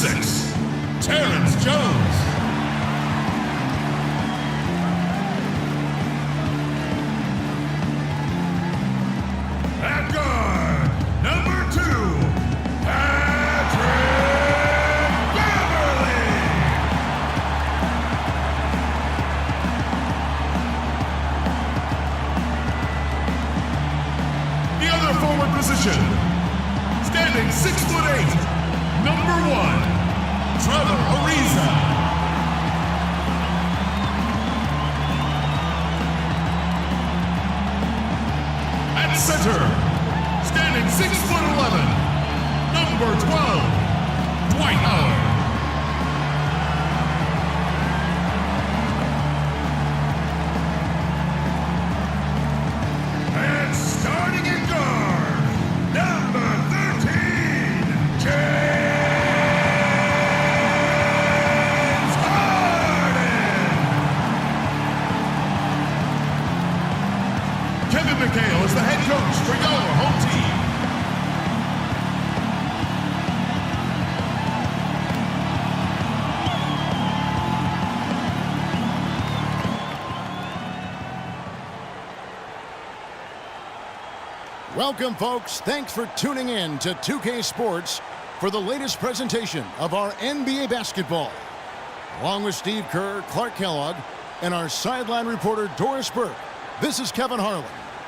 6, Terrence Jones. At guard, number 2, Patrick Beverly. The other forward position, standing 6'8", number 1, Trevor Ariza. At center, standing 6'11", number 12, Dwight Howard. And starting at guard, number 13, James Harden. Kevin McHale is the head coach for your home team. Welcome, folks. Thanks for tuning in to 2K Sports for the latest presentation of our NBA basketball. Along with Steve Kerr, Clark Kellogg, and our sideline reporter, Doris Burke, this is Kevin Harlan.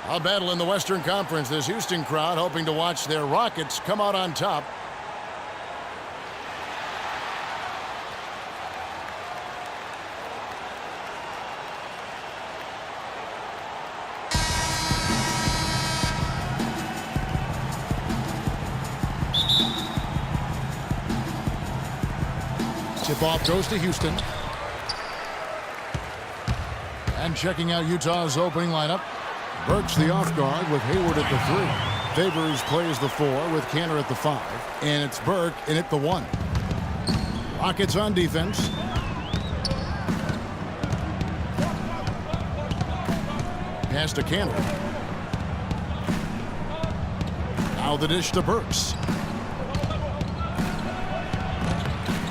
A battle in the Western Conference, this Houston crowd hoping to watch their Rockets come out on top. Tip-off goes to Houston. And checking out Utah's opening lineup. Burks the off guard with Hayward at the 3. Favors plays the 4 with Kanter at the 5. And it's Burke in at the 1. Rockets on defense. Pass to Kanter. Now the dish to Burks.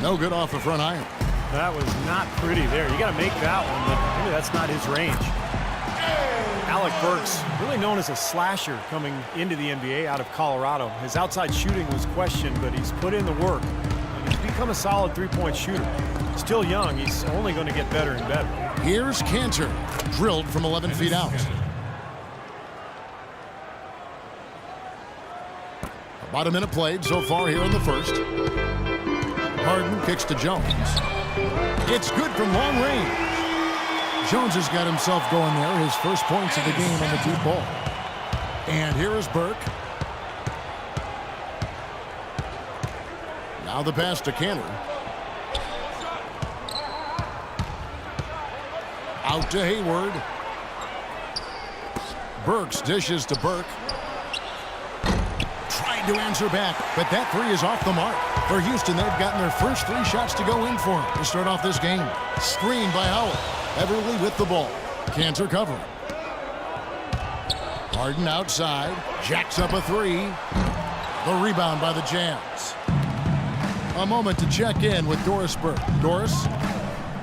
No good off the front iron. That was not pretty there. You got to make that one, but maybe that's not his range. Alec Burks, really known as a slasher coming into the NBA out of Colorado. His outside shooting was questioned, but he's put in the work. And he's become a solid three-point shooter. Still young, he's only going to get better and better. Here's Kanter, drilled from 11 feet out. About a minute played so far here in the first. Harden kicks to Jones. It's good from long range. Jones has got himself going there. His first points of the game on the deep ball. And here is Burke. Now the pass to Kanter. Out to Hayward. Burks dishes to Burke. Trying to answer back, but that 3 is off the mark. For Houston, they've gotten their first 3 shots to go in for him to start off this game. Screen by Howard. Beverly with the ball. Kanter covering. Harden outside. Jacks up a 3. The rebound by the Jazz. A moment to check in with Doris Burke. Doris?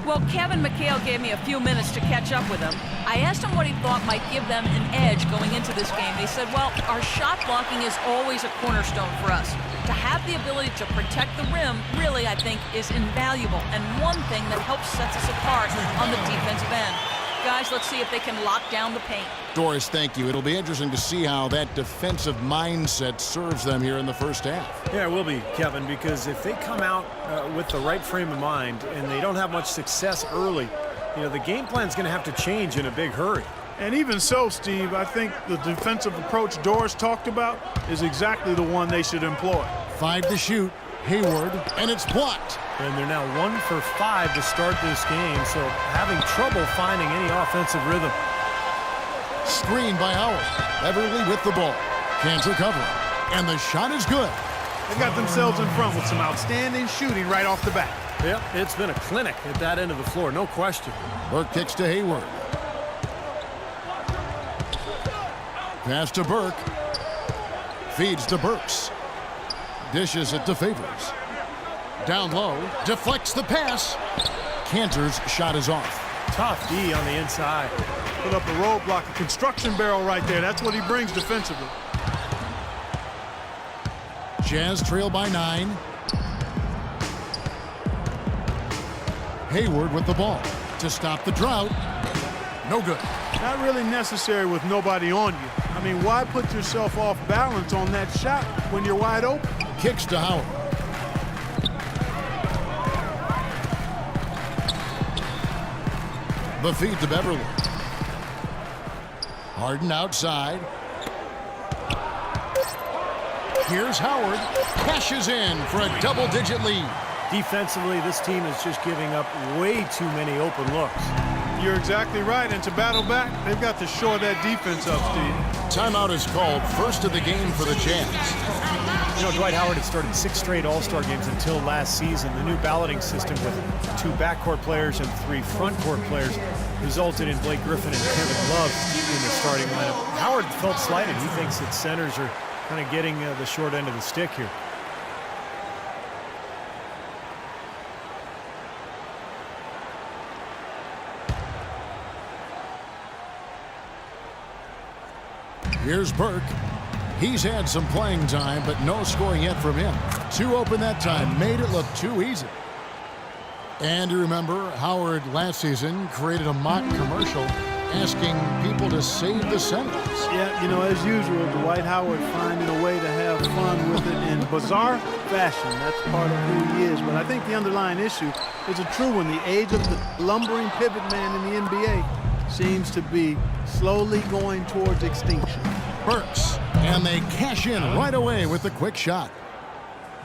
Well, Kevin McHale gave me a few minutes to catch up with him. I asked him what he thought might give them an edge going into this game. They said, well, our shot blocking is always a cornerstone for us. To have the ability to protect the rim, really, I think, is invaluable. And one thing that helps sets us apart on the defensive end. Guys, let's see if they can lock down the paint. Doris, thank you. It'll be interesting to see how that defensive mindset serves them here in the first half. Yeah, it will be, Kevin, because if they come out with the right frame of mind and they don't have much success early, you know, the game plan's going to have to change in a big hurry. And even so, Steve, I think the defensive approach Doris talked about is exactly the one they should employ. 5 to shoot. Hayward, and it's blocked. And they're now 1 for 5 to start this game, so having trouble finding any offensive rhythm. Screen by Howard. Beverly with the ball. Kanter covering. And the shot is good. They got themselves in front with some outstanding shooting right off the bat. Yep, it's been a clinic at that end of the floor, no question. Burke kicks to Hayward. Pass to Burke. Feeds to Burks. Dishes it to Favors. Down low, deflects the pass. Cantor's shot is off. Tough D on the inside. Put up a roadblock, a construction barrel right there. That's what he brings defensively. Jazz trail by 9. Hayward with the ball to stop the drought. No good. Not really necessary with nobody on you. I mean, why put yourself off balance on that shot when you're wide open? Kicks to Howard. The feed to Beverly. Harden outside. Here's Howard. Cashes in for a double-digit lead. Defensively, this team is just giving up way too many open looks. You're exactly right. And to battle back, they've got to shore that defense up, Steve. Timeout is called. First of the game for the Jazz. You know, Dwight Howard had started 6 straight All-Star games until last season. The new balloting system with 2 backcourt players and 3 frontcourt players resulted in Blake Griffin and Kevin Love in the starting lineup. Howard felt slighted. He thinks that centers are kind of getting the short end of the stick here. Here's Burke. He's had some playing time, but no scoring yet from him. 2 open that time, made it look too easy. And you remember, Howard last season created a mock commercial asking people to save the centers. Yeah, you know, as usual, Dwight Howard finding a way to have fun with it in bizarre fashion. That's part of who he is. But I think the underlying issue is a true one. The age of the lumbering pivot man in the NBA seems to be slowly going towards extinction. Burks, and they cash in right away with the quick shot.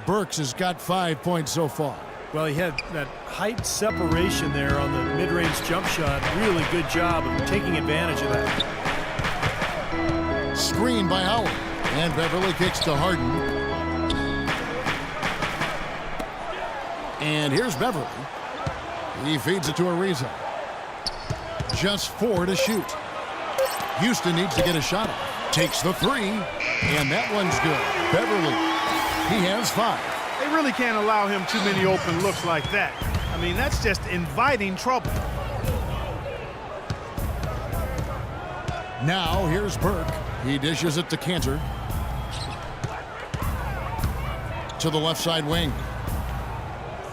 Burks has got 5 points so far. Well, he had that height separation there on the mid-range jump shot. Really good job of taking advantage of that. Screen by Howard, and Beverly kicks to Harden. And here's Beverly. He feeds it to Ariza. Just 4 to shoot. Houston needs to get a shot off. Takes the 3, and that one's good. Beverly, he has 5. They really can't allow him too many open looks like that. I mean, that's just inviting trouble. Now here's Burke. He dishes it to Cantor. To the left side wing.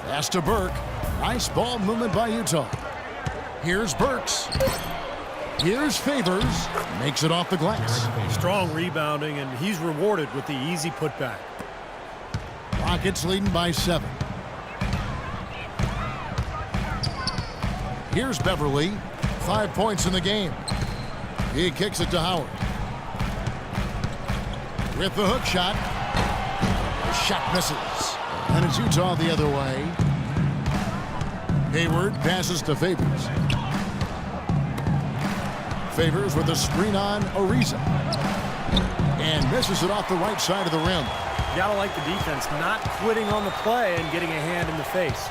Pass to Burke. Nice ball movement by Utah. Here's Burks. Here's Favors. Makes it off the glass. Strong rebounding, and he's rewarded with the easy putback. Rockets leading by 7. Here's Beverly. 5 points in the game. He kicks it to Howard. With the hook shot. The shot misses. And it's Utah the other way. Hayward passes to Favors. Favors with a screen on Ariza. And misses it off the right side of the rim. You gotta like the defense, not quitting on the play and getting a hand in the face.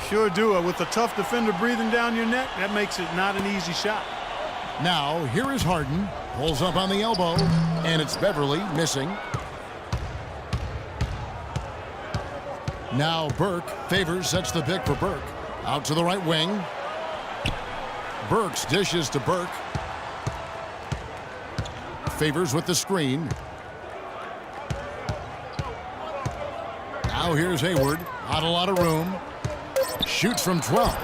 Sure do. With a tough defender breathing down your neck, that makes it not an easy shot. Now, here is Harden. Pulls up on the elbow. And it's Beverly missing. Now Burke. Favors sets the pick for Burke. Out to the right wing. Burks dishes to Burke. Favors with the screen. Now here's Hayward. Not a lot of room. Shoots from 12.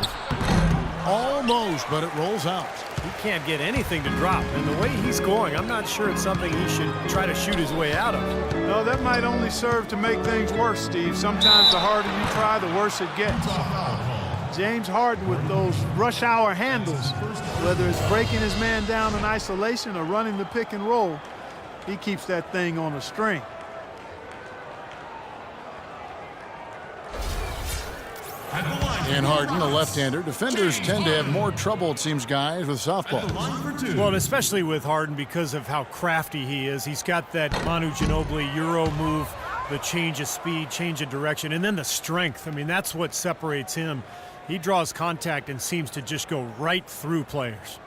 Almost, but it rolls out. He can't get anything to drop, and the way he's scoring, I'm not sure it's something he should try to shoot his way out of. No, that might only serve to make things worse, Steve. Sometimes the harder you try, the worse it gets. James Harden with those rush hour handles, whether it's breaking his man down in isolation or running the pick and roll, he keeps that thing on a string. And Harden, the left-hander. Defenders tend to have more trouble, it seems, guys, with softballs. Well, and especially with Harden because of how crafty he is. He's got that Manu Ginobili Euro move, the change of speed, change of direction, and then the strength. I mean, that's what separates him. He draws contact and seems to just go right through players.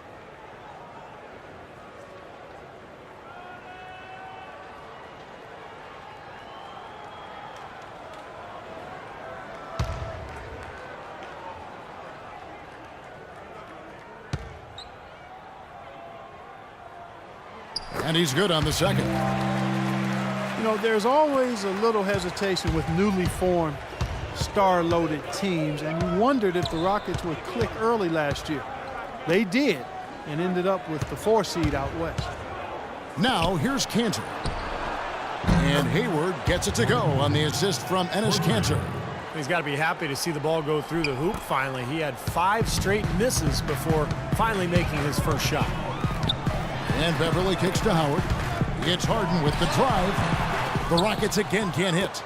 And he's good on the second. You know, there's always a little hesitation with newly formed star-loaded teams, and you wondered if the Rockets would click early last year. They did, and ended up with the 4 seed out west. Now here's Kanter. And Hayward gets it to go on the assist from Enes Kanter. He's got to be happy to see the ball go through the hoop finally. He had 5 straight misses before finally making his first shot. And Beverly kicks to Howard. It's Harden with the drive. The Rockets again can't hit.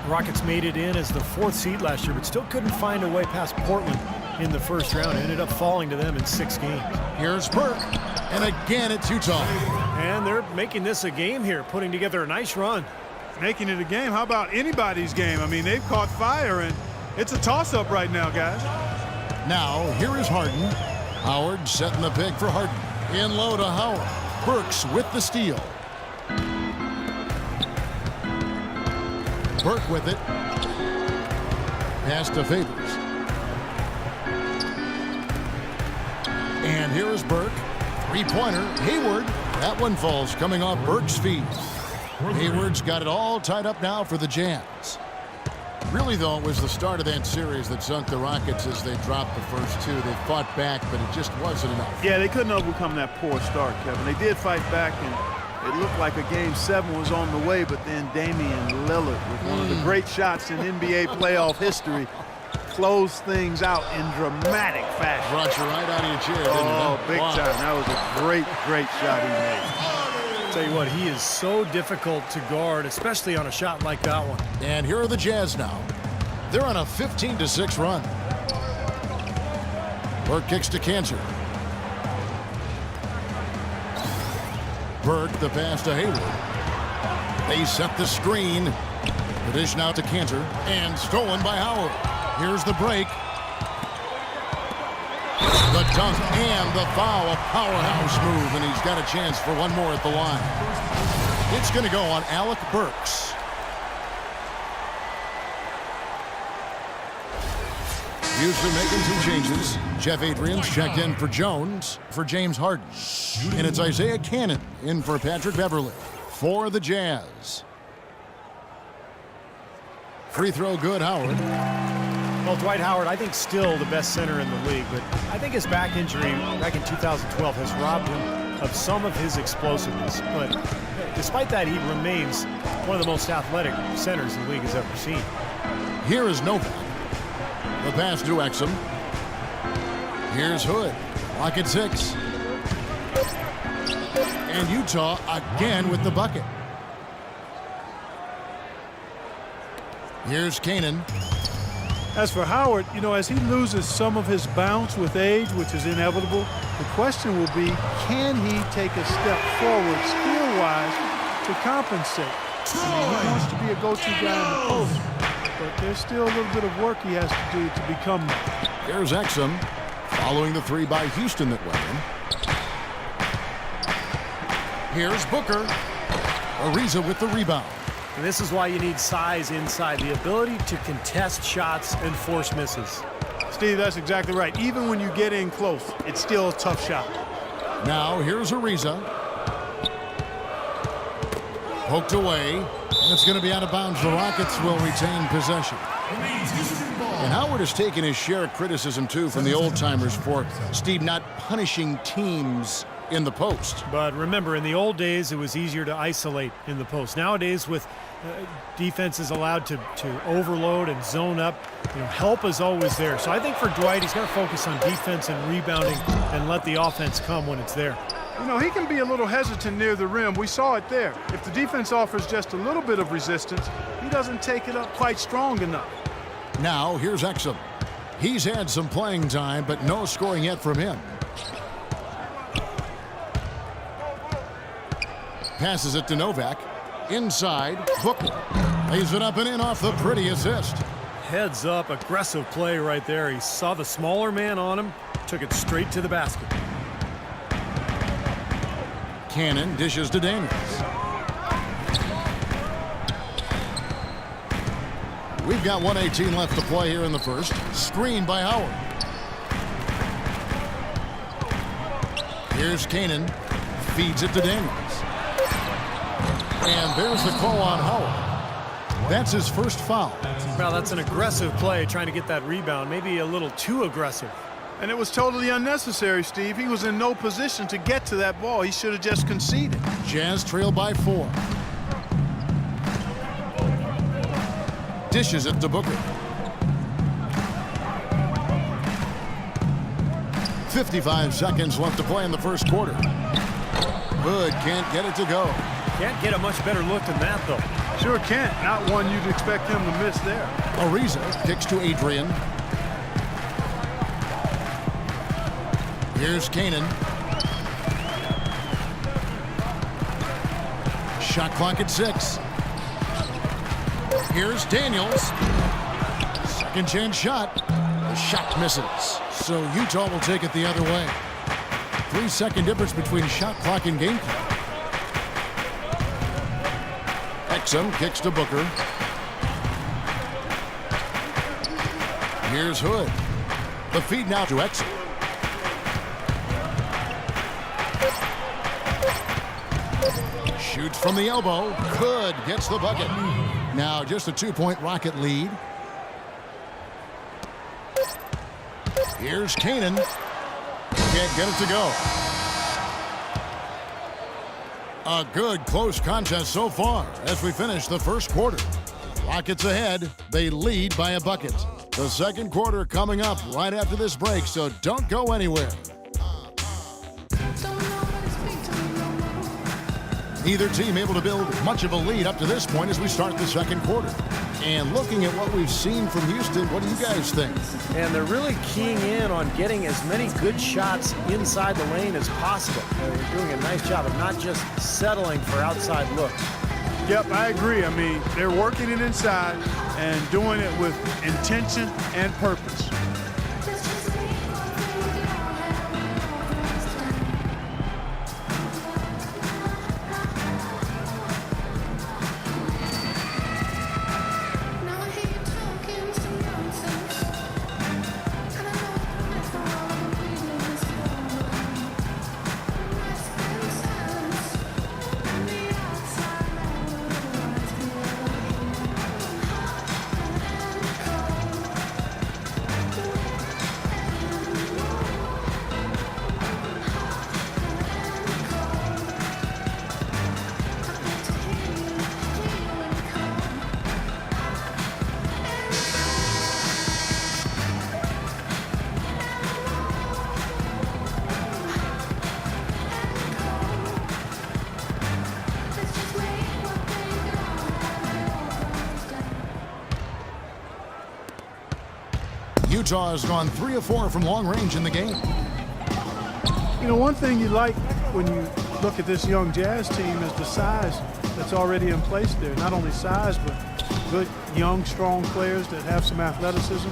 The Rockets made it in as the 4th seed last year, but still couldn't find a way past Portland in the first round. It ended up falling to them in 6 games. Here's Burke. And again it's Utah. And they're making this a game here, putting together a nice run. Making it a game? How about anybody's game? I mean, they've caught fire, and it's a toss-up right now, guys. Now, here is Harden. Howard setting the pick for Harden. In low to Howard. Burks with the steal. Burke with it. Pass to Favors. And here is Burke. Three-pointer. Hayward. That one falls coming off Burke's feet. Hayward's got it all tied up now for the Jazz. Really, though, it was the start of that series that sunk the Rockets as they dropped the first 2. They fought back, but it just wasn't enough. Yeah, they couldn't overcome that poor start, Kevin. They did fight back, and it looked like a Game 7 was on the way, but then Damian Lillard, with one of the great shots in NBA playoff history, closed things out in dramatic fashion. Brought you right out of your chair, didn't it? Oh, big time. That was a great, great shot he made. Tell you what, he is so difficult to guard, especially on a shot like that one. And here are the Jazz now. They're on a 15-6 run. Burke kicks to Kanter. Burke, the pass to Hayward. They set the screen. The dish now to Kanter. And stolen by Howard. Here's the break. The dunk and the foul. A powerhouse move, and he's got a chance for one more at the line. It's going to go on Alec Burks. Houston making 2 changes. Jeff Adrian's checked in for Jones for James Harden. And it's Isaiah Cannon in for Patrick Beverly for the Jazz. Free throw good, Howard. Well, Dwight Howard, I think, still the best center in the league, but I think his back injury back in 2012 has robbed him of some of his explosiveness. But despite that, he remains one of the most athletic centers the league has ever seen. Here is Novak. The pass to Exum. Here's Hood. Lock at 6. And Utah again with the bucket. Here's Canaan. As for Howard, you know, as he loses some of his bounce with age, which is inevitable, the question will be, can he take a step forward skill-wise to compensate? I mean, he wants to be a go-to guy in the post, but there's still a little bit of work he has to do to become that. Here's Exum, following the 3 by Houston that went in. Here's Booker. Ariza with the rebound. And this is why you need size inside, the ability to contest shots and force misses. Steve, that's exactly right. Even when you get in close, it's still a tough shot. Now here's Ariza. Poked away, and it's going to be out of bounds. The Rockets will retain possession. And Howard has taken his share of criticism, too, from the old-timers for, Steve, not punishing teams in the post. But remember, in the old days, it was easier to isolate in the post. Nowadays, with defenses allowed to overload and zone up, you know, help is always there. So I think for Dwight, he's got to focus on defense and rebounding and let the offense come when it's there. You know, he can be a little hesitant near the rim. We saw it there. If the defense offers just a little bit of resistance, he doesn't take it up quite strong enough. Now, here's Exum. He's had some playing time, but no scoring yet from him. Passes it to Novak. Inside, Booker. Lays it up and in off the pretty assist. Heads up, aggressive play right there. He saw the smaller man on him, took it straight to the basket. Cannon dishes to Daniels. We've got 1:18 left to play here in the first. Screen by Howard. Here's Cannon. Feeds it to Daniels. And there's the call on Howard. That's his first foul. Well, that's an aggressive play, trying to get that rebound. Maybe a little too aggressive. And it was totally unnecessary, Steve. He was in no position to get to that ball. He should have just conceded. Jazz trail by 4. Dishes it to Booker. 55 seconds left to play in the first quarter. Hood can't get it to go. Can't get a much better look than that, though. Sure can't. Not one you'd expect him to miss there. Ariza kicks to Adrian. Here's Kanan. Shot clock at 6. Here's Daniels. Second chance shot. The shot misses. So Utah will take it the other way. 3-second difference between shot clock and game clock. Exum kicks to Booker. Here's Hood. The feed now to Exum. Shoots from the elbow. Hood gets the bucket. Now just a 2-point Rocket lead. Here's Kanan. Can't get it to go. A good close contest so far as we finish the first quarter. Rockets ahead. They lead by a bucket. The second quarter coming up right after this break, so don't go anywhere. Neither team able to build much of a lead up to this point as we start the second quarter. And looking at what we've seen from Houston, what do you guys think? And they're really keying in on getting as many good shots inside the lane as possible. They're doing a nice job of not just settling for outside looks. Yep, I agree. I mean, they're working it inside and doing it with intention and purpose. Utah has gone 3 of 4 from long range in the game. You know, one thing you like when you look at this young Jazz team is the size that's already in place there. Not only size, but good, young, strong players that have some athleticism.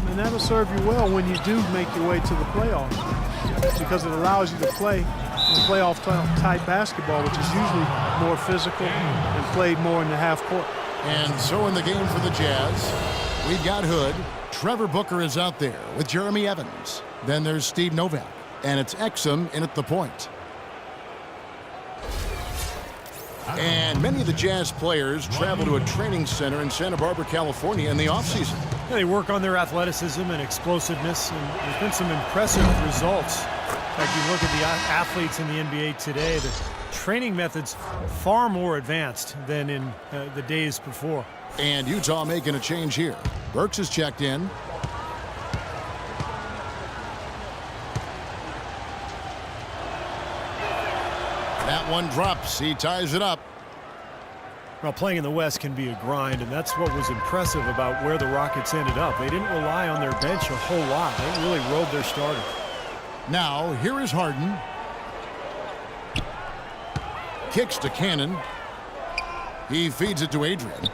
And that'll serve you well when you do make your way to the playoffs, because it allows you to play playoff-type basketball, which is usually more physical and played more in the half court. And so in the game for the Jazz, we've got Hood. Trevor Booker is out there with Jeremy Evans. Then there's Steve Novak. And it's Exum in at the point. And many of the Jazz players travel to a training center in Santa Barbara, California in the offseason. They work on their athleticism and explosiveness, and there's been some impressive results. Like you look at the athletes in the NBA today, the training methods far more advanced than in the days before. And Utah making a change here. Burks is checked in. That one drops. He ties it up. Well, playing in the West can be a grind, and that's what was impressive about where the Rockets ended up. They didn't rely on their bench a whole lot. They really rode their starter. Now, here is Harden. Kicks to Cannon. He feeds it to Adrian.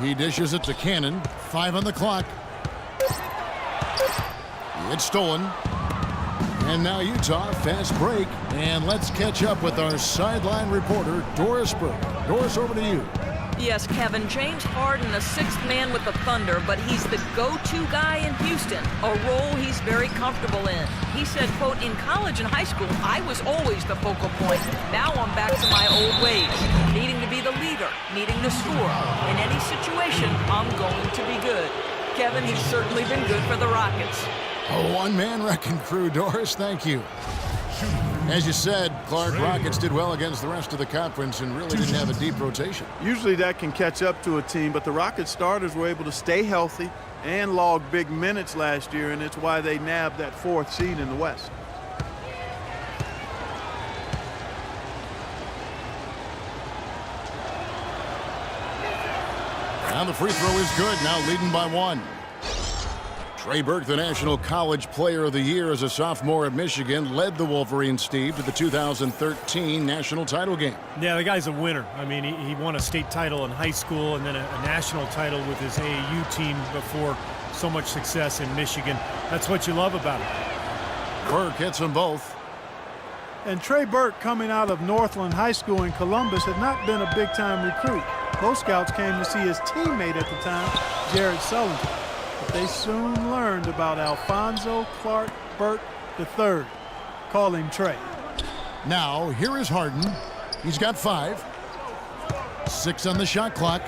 He dishes it to Cannon. 5 on the clock. It's stolen. And now Utah, fast break. And let's catch up with our sideline reporter, Doris Burke. Doris, over to you. Yes, Kevin, James Harden, a sixth man with the Thunder, but he's the go-to guy in Houston, a role he's very comfortable in. He said, quote, in college and high school, I was always the focal point. Now I'm back to my old ways, needing to be the leader, needing to score. In any situation, I'm going to be good. Kevin, he's certainly been good for the Rockets. A one-man wrecking crew, Doris. Thank you. As you said, Clark, Rockets did well against the rest of the conference and really didn't have a deep rotation. Usually that can catch up to a team, but the Rockets starters were able to stay healthy and log big minutes last year, and it's why they nabbed that 4th seed in the West. And the free throw is good, now leading by 1. Trey Burke, the National College Player of the Year as a sophomore at Michigan, led the Wolverines, Steve, to the 2013 national title game. Yeah, the guy's a winner. I mean, he won a state title in high school and then a national title with his AAU team before so much success in Michigan. That's what you love about him. Burke hits them both. And Trey Burke, coming out of Northland High School in Columbus, had not been a big-time recruit. Pro Scouts came to see his teammate at the time, Jared Sullivan. But they soon learned about Alfonso Clark Burke III. Call him Trey. Now, here is Harden. He's got 5. 6 on the shot clock.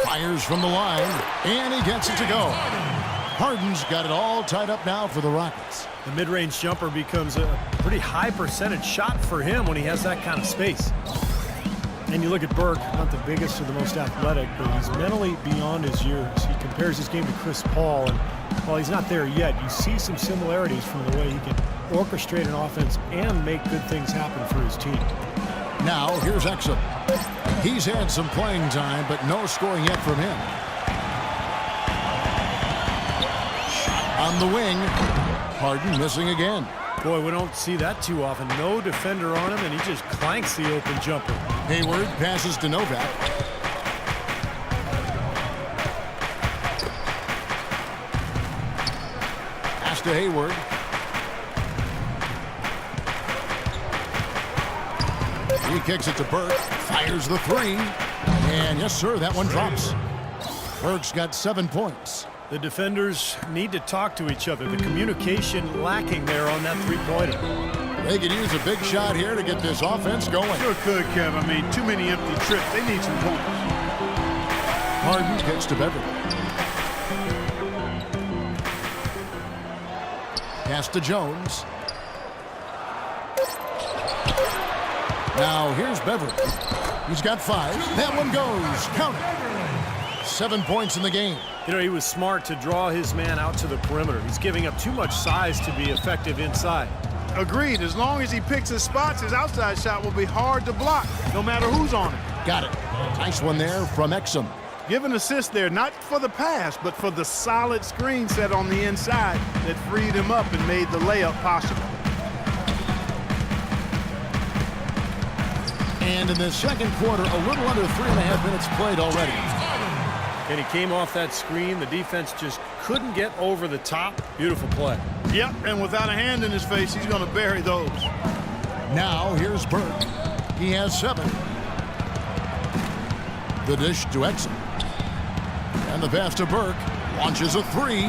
Fires from the line, and he gets it to go. Harden's got it all tied up now for the Rockets. The mid-range jumper becomes a pretty high percentage shot for him when he has that kind of space. And you look at Burke, not the biggest or the most athletic, but he's mentally beyond his years. He compares his game to Chris Paul, and while he's not there yet, you see some similarities from the way he can orchestrate an offense and make good things happen for his team. Now, here's Exum. He's had some playing time, but no scoring yet from him. Shot on the wing. Harden missing again. Boy, we don't see that too often. No defender on him, and he just clanks the open jumper. Hayward passes to Novak. Pass to Hayward. He kicks it to Burke. Fires the 3. And yes, sir, that one drops. Burke's got 7 points. The defenders need to talk to each other. The communication lacking there on that three-pointer. They could use a big shot here to get this offense going. Sure could, Kev. I mean, too many empty trips. They need some points. Harden gets to Beverly. Pass to Jones. Now here's Beverly. He's got 5. That one goes. Count it. 7 points in the game. You know, he was smart to draw his man out to the perimeter. He's giving up too much size to be effective inside. Agreed. As long as he picks his spots, his outside shot will be hard to block, no matter who's on it. Got it. Nice one there from Exum. Give an assist there, not for the pass, but for the solid screen set on the inside that freed him up and made the layup possible. And in the second quarter, a little under 3.5 minutes played already. And he came off that screen. The defense just couldn't get over the top. Beautiful play. Yep, and without a hand in his face, he's going to bury those. Now here's Burke. He has 7. The dish to Exum. And the pass to Burke. Launches a 3.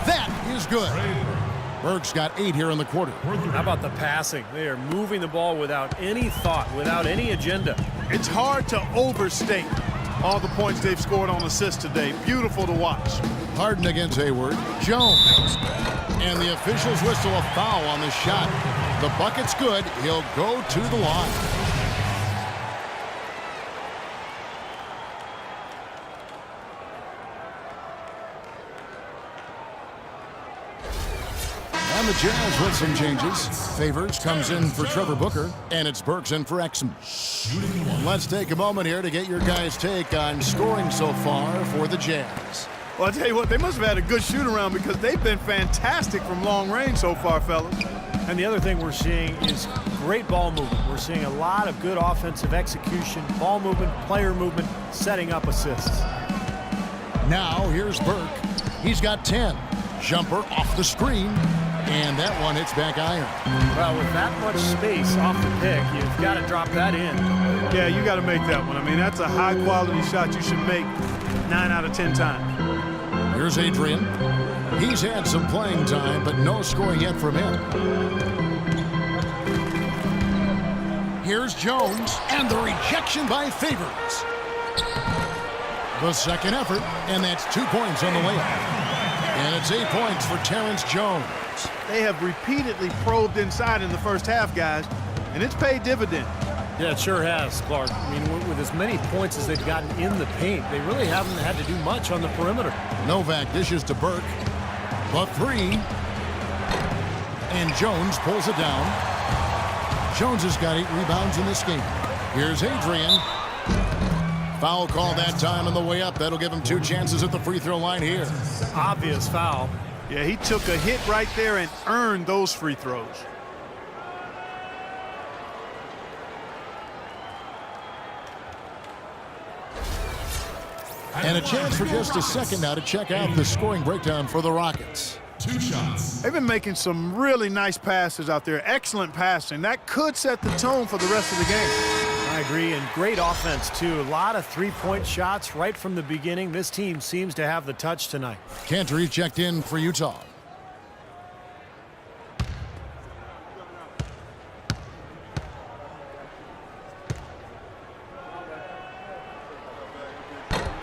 That is good. Burke's got 8 here in the quarter. How about the passing? They are moving the ball without any thought, without any agenda. It's hard to overstate all the points they've scored on assists today. Beautiful to watch. Harden against Hayward. Jones. And the officials whistle a foul on the shot. The bucket's good. He'll go to the line. And the Jazz with some changes. Favors comes in for Trevor Booker, and it's Burks in for Exum. Let's take a moment here to get your guys' take on scoring so far for the Jazz. Well, I'll tell you what, they must have had a good shoot-around because they've been fantastic from long range so far, fellas. And the other thing we're seeing is great ball movement. We're seeing a lot of good offensive execution, ball movement, player movement, setting up assists. Now here's Burke. He's got 10. Jumper off the screen. And that one hits back iron. Well, with that much space off the pick, you've got to drop that in. Yeah, you got to make that one. I mean, that's a high-quality shot you should make 9 out of 10 times. Here's Adrian. He's had some playing time, but no scoring yet from him. Here's Jones, and the rejection by Favors. The second effort, and that's 2 points on the layup. And it's 8 points for Terrence Jones. They have repeatedly probed inside in the first half, guys, and it's paid dividend. Yeah, it sure has, Clark. I mean, with as many points as they've gotten in the paint, they really haven't had to do much on the perimeter. Novak dishes to Burke. The three. And Jones pulls it down. Jones has got 8 rebounds in this game. Here's Adrian. Foul call that time on the way up. That'll give him 2 chances at the free throw line here. Obvious foul. Yeah, he took a hit right there and earned those free throws. And a chance for just a second now to check out the scoring breakdown for the Rockets. 2 shots. They've been making some really nice passes out there. Excellent passing. That could set the tone for the rest of the game. I agree, and great offense, too. A lot of three-point shots right from the beginning. This team seems to have the touch tonight. Cantor checked in for Utah.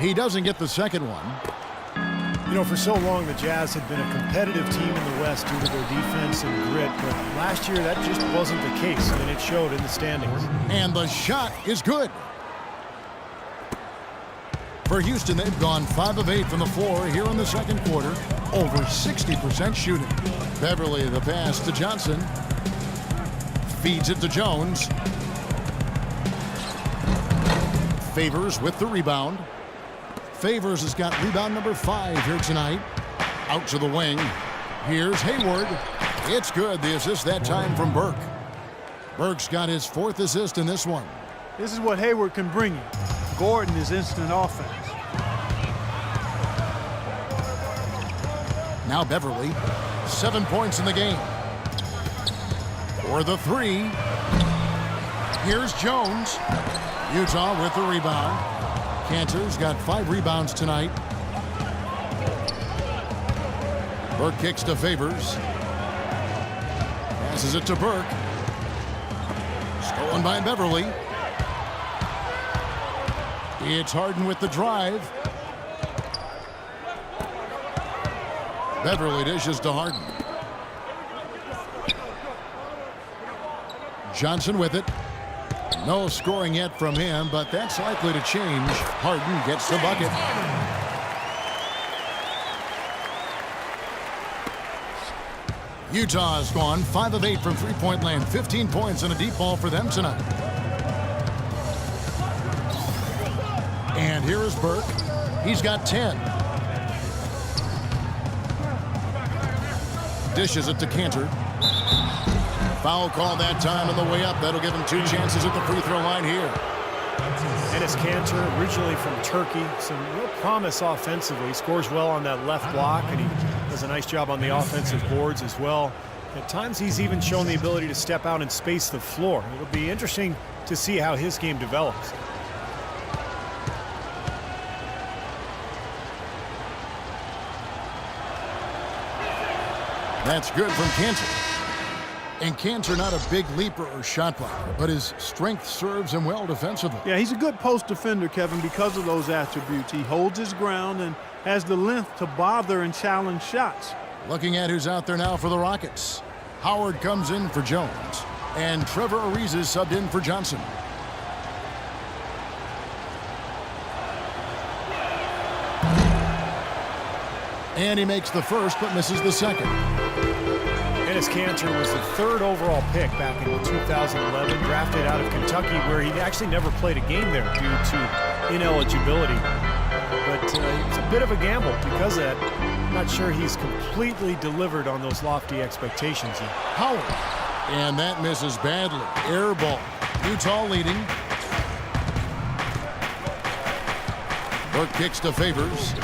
He doesn't get the second one. You know, for so long, the Jazz had been a competitive team in the West due to their defense and grit, but last year that just wasn't the case, and it showed in the standings. And the shot is good. For Houston, they've gone 5 of 8 from the floor here in the second quarter. Over 60% shooting. Beverly, the pass to Johnson. Feeds it to Jones. Favors with the rebound. Favors has got rebound number 5 here tonight. Out to the wing. Here's Hayward. It's good. The assist that time from Burke. Burke's got his 4th assist in this one. This is what Hayward can bring you. Gordon is instant offense. Now Beverly. 7 points in the game. For the 3. Here's Jones. Utah with the rebound. Cantor's got 5 rebounds tonight. Burke kicks to Favors. Passes it to Burke. Stolen by Beverly. It's Harden with the drive. Beverly dishes to Harden. Johnson with it. No scoring yet from him, but that's likely to change. Harden gets the bucket. Utah has gone 5 of 8 from three-point land. 15 points and a deep ball for them tonight. And here is Burke. He's got 10. Dishes it to Cantor. Foul call that time on the way up. That'll give him 2 chances at the free throw line here. Enes Kanter, originally from Turkey, some real promise offensively. Scores well on that left block, and he does a nice job on the offensive boards as well. At times, he's even shown the ability to step out and space the floor. It'll be interesting to see how his game develops. That's good from Cantor. And Cantor not a big leaper or shot blocker, but his strength serves him well defensively. Yeah, he's a good post defender, Kevin, because of those attributes. He holds his ground and has the length to bother and challenge shots. Looking at who's out there now for the Rockets. Howard comes in for Jones. And Trevor Ariza is subbed in for Johnson. And he makes the first, but misses the second. Enes Kanter was the 3rd overall pick back in 2011, drafted out of Kentucky, where he actually never played a game there due to ineligibility. But it's a bit of a gamble because of that. I'm not sure he's completely delivered on those lofty expectations yet. Howard. And that misses badly. Air ball. Utah leading. Burke kicks to Favors.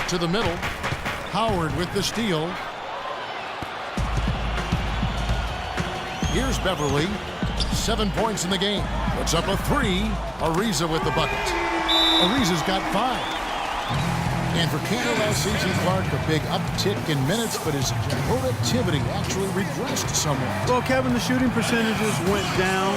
To the middle. Howard with the steal. Here's Beverly. 7 points in the game. Puts up a 3. Ariza with the bucket. Ariza's got 5. And for Canada last season, Clark, a big uptick in minutes, but his productivity actually regressed somewhat. Well, Kevin, the shooting percentages went down,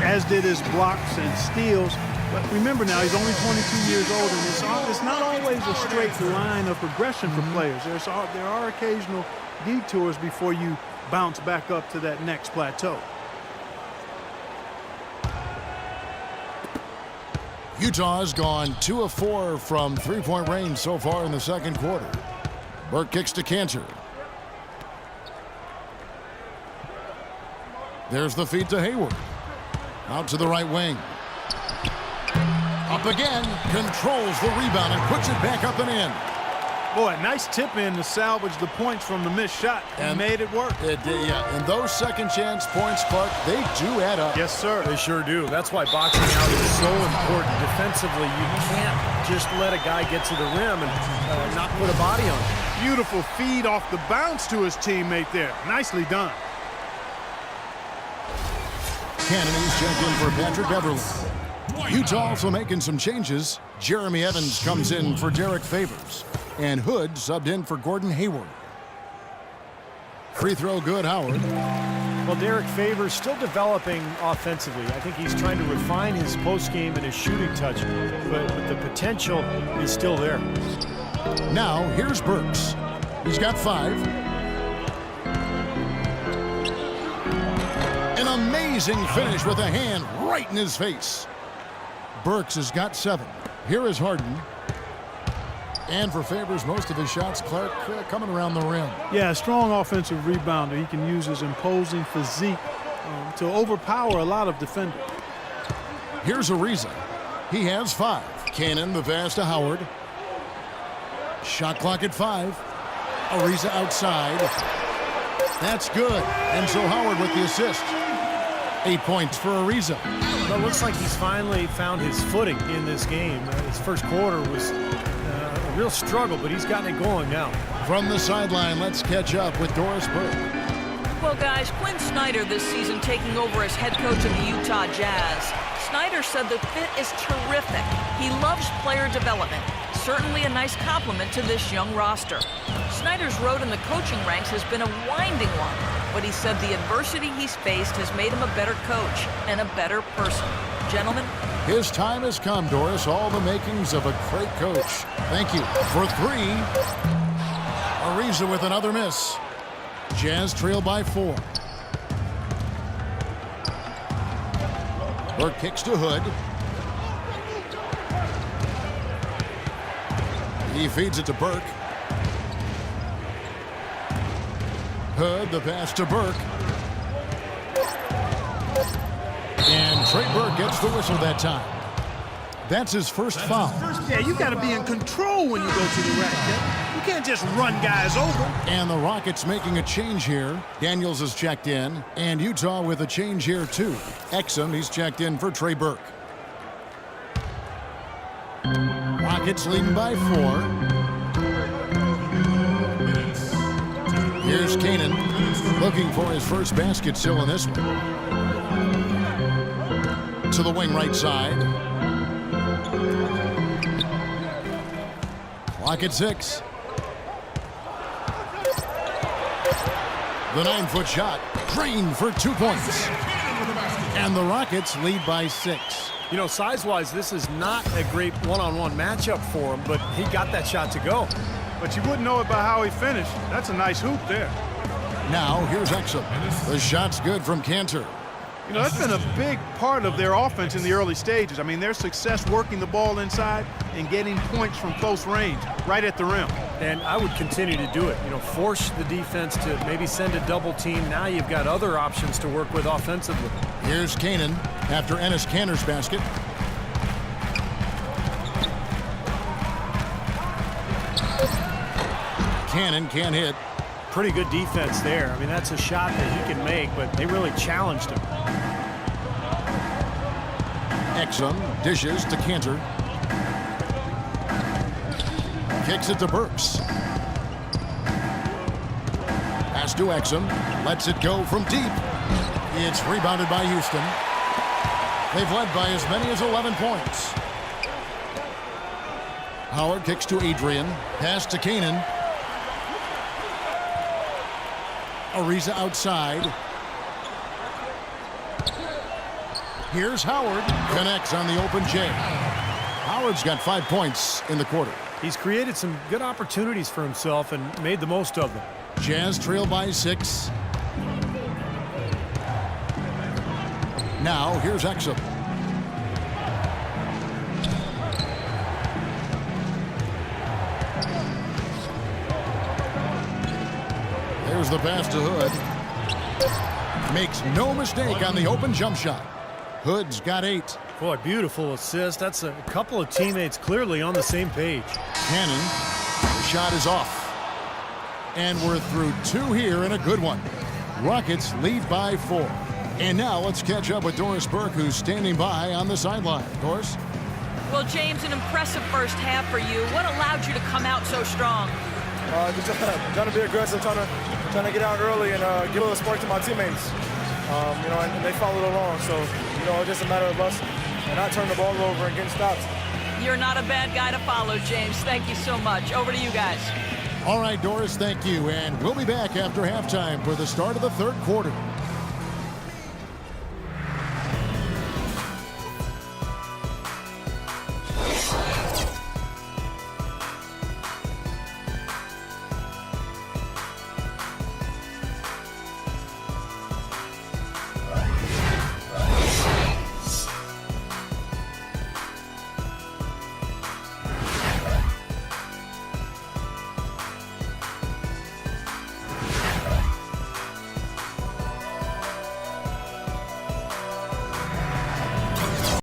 as did his blocks and steals. But remember now, he's only 22 years old, and it's not always a straight line of progression for players. There are occasional detours before you bounce back up to that next plateau. Utah's gone 2 of 4 from three-point range so far in the second quarter. Burke kicks to Cantor. There's the feed to Hayward. Out to the right wing. Up again. Controls the rebound and puts it back up and in. Boy, nice tip in to salvage the points from the missed shot and made it work. It did, yeah. And those second chance points, Clark, they do add up. Yes, sir. They sure do. That's why boxing out is so important. Defensively, you can't just let a guy get to the rim and not put a body on him. Beautiful feed off the bounce to his teammate there. Nicely done. Kennedy's checked in for Patrick Beverly. Utah also making some changes. Jeremy Evans comes in for Derek Favors. And Hood subbed in for Gordon Hayward. Free throw good, Howard. Well, Derek Favors still developing offensively. I think he's trying to refine his post game and his shooting touch, but the potential is still there. Now, here's Burks. He's got 5. An amazing finish with a hand right in his face. Burks has got 7. Here is Harden. And for Favors, most of his shots, Clark, coming around the rim. Yeah, strong offensive rebounder. He can use his imposing physique to overpower a lot of defenders. Here's Ariza. He has 5. Cannon, the pass to Howard. Shot clock at 5. Ariza outside. That's good. And so Howard with the assist. 8 points for Ariza. Well, it looks like he's finally found his footing in this game. His first quarter was a real struggle, but he's gotten it going now. From the sideline, let's catch up with Doris Burke. Well, guys, Quinn Snyder this season taking over as head coach of the Utah Jazz. Snyder said the fit is terrific. He loves player development. Certainly a nice compliment to this young roster. Snyder's road in the coaching ranks has been a winding one, but he said the adversity he's faced has made him a better coach and a better person. Gentlemen? His time has come, Doris. All the makings of a great coach. Thank you. For 3, Ariza with another miss. Jazz trail by 4. Burke kicks to Hood. He feeds it to Burke. Hood, the pass to Burke. And Trey Burke gets the whistle that time. That's his first foul. Yeah, you got to be in control when you go to the rack, Kevin. You can't just run guys over. And the Rockets making a change here. Daniels is checked in, and Utah with a change here too. Exum, he's checked in for Trey Burke. Rockets leading by 4. Here's Canaan looking for his first basket still in this one. To the wing right side. Clock at 6. The 9-foot shot drained for 2 points. And the Rockets lead by 6. You know, size-wise, this is not a great one-on-one matchup for him, but he got that shot to go. But you wouldn't know it by how he finished. That's a nice hoop there. Now, here's Exum. The shot's good from Cantor. You know, that's been a big part of their offense in the early stages. I mean, their success working the ball inside and getting points from close range, right at the rim. And I would continue to do it. You know, force the defense to maybe send a double team. Now you've got other options to work with offensively. Here's Canaan after Enes Kanter's basket. Cannon can't hit. Pretty good defense there. I mean, that's a shot that he can make, but they really challenged him. Exum dishes to Cantor. Kicks it to Burks. Pass to Exum. Lets it go from deep. It's rebounded by Houston. They've led by as many as 11 points. Howard kicks to Adrian. Pass to Canaan. Ariza outside. Here's Howard. Connects on the open J. Howard's got 5 points in the quarter. He's created some good opportunities for himself and made the most of them. Jazz trail by 6. Now here's Exum. There's the pass to Hood. Makes no mistake on the open jump shot. Hood's got 8. Boy, beautiful assist. That's a couple of teammates clearly on the same page. Cannon. The shot is off. And we're through 2 here and a good one. Rockets lead by 4. And now let's catch up with Doris Burke, who's standing by on the sideline. Doris? Well, James, an impressive first half for you. What allowed you to come out so strong? Just trying to be aggressive, trying to get out early and give a little spark to my teammates. And they followed along. So, it's just a matter of us and not turning the ball over and getting stops. You're not a bad guy to follow, James. Thank you so much. Over to you guys. All right, Doris, thank you. And we'll be back after halftime for the start of the third quarter.